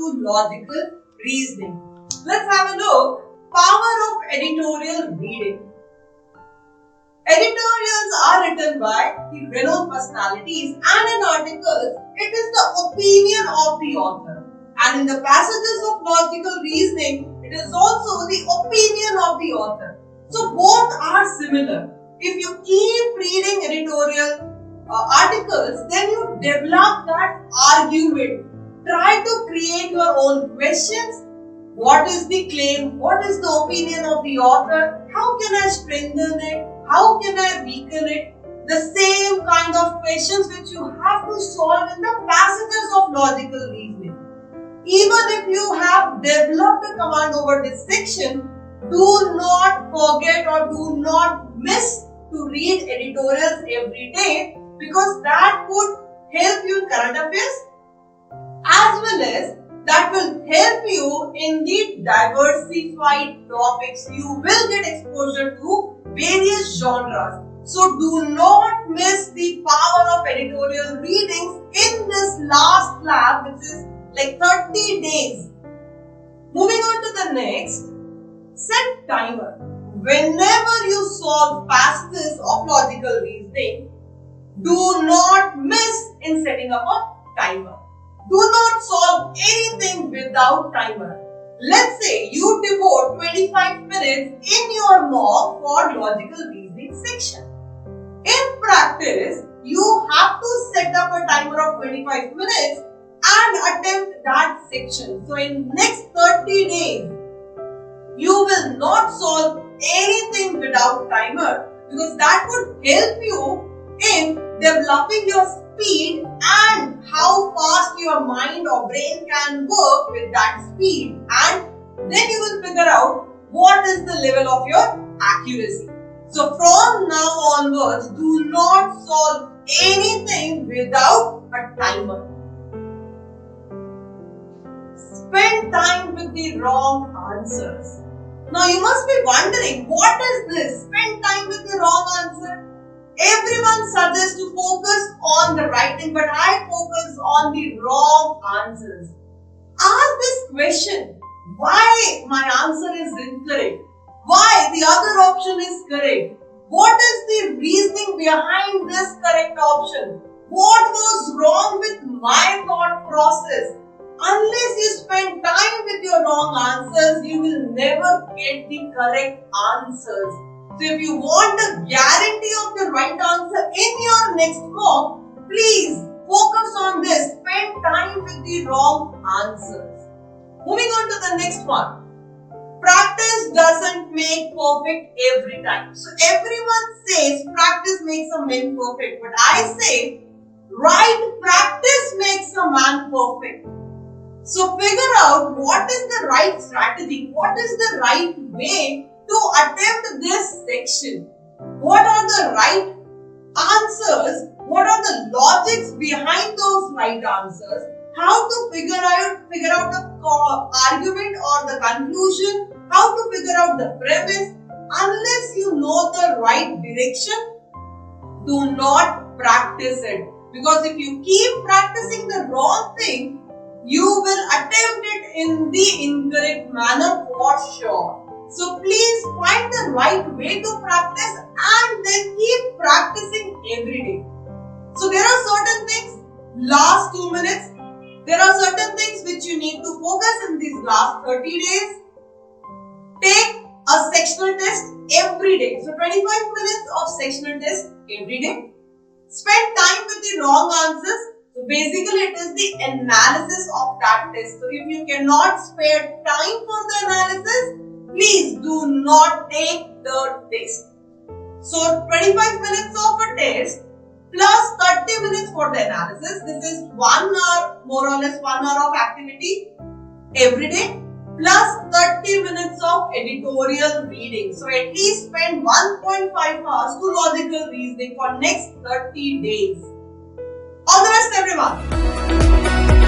to logical reasoning. Let's have a look. Power of editorial reading. Editorials are written by the renowned personalities, and in articles, it is the opinion of the author. And in the passages of logical reasoning, it is also the opinion of the author. So both are similar. If you keep reading editorial articles, then you develop that argument. Try to create your own questions. What is the claim? What is the opinion of the author? How can I strengthen it? How can I weaken it? The same kind of questions which you have to solve in the passages of logical reasoning. Even if you have developed a command over this section, do not forget or do not miss to read editorials every day, because that would help you in current affairs as well as that will help you in the diversified topics. You will get exposure to various genres. So do not miss the power of editorial readings in this last lab, which is like 30 days. Moving on to the next, set timer. Whenever you solve passages of logical reasoning, do not miss in setting up a timer. Do not solve anything without timer. Let's say you devote 25 minutes in your mock for logical reasoning section. In practice, you have to set up a timer of 25 minutes and attempt that section. So in next 30 days, you will not solve anything without timer, because that would help you in developing your speed and how fast your mind or brain can work with that speed, and then you will figure out what is the level of your accuracy. So from now onwards, do not solve anything without a timer. Spend time with the wrong answers. Now you must be wondering, what is this? Spend time with the wrong answer. Everyone suggests to focus on the right thing, but I focus on the wrong answers. Ask this question: why my answer is incorrect? Why the other option is correct? What is the reasoning behind this correct option? What was wrong with my thought process? Unless you spend time with your wrong answers, you will never get the correct answers. So if you want a guarantee of the right answer in your next mock, please focus on this. Spend time with the wrong answers. Moving on to the next one. Practice doesn't make perfect every time. So everyone says practice makes a man perfect. But I say right practice makes a man perfect. So figure out what is the right strategy, what is the right way to attempt this section. What are the right answers? What are the logics behind those right answers? How to figure out the argument or the conclusion? How to figure out the premise? Unless you know the right direction, do not practice it. Because if you keep practicing the wrong thing, you will attempt it in the incorrect manner for sure. So please find the right way to practice and then keep practicing every day. So there are certain things, last 2 minutes, there are certain things which you need to focus in these last 30 days. Take a sectional test every day. So 25 minutes of sectional test every day. Spend time with the wrong answers. So basically it is the analysis of that test. So if you cannot spare time for the analysis, please do not take the test. So 25 minutes of a test plus 30 minutes for the analysis. This is 1 hour, more or less 1 hour of activity every day, plus 30 minutes of editorial reading. So at least spend 1.5 hours to logical reasoning for next 30 days. All the best everyone.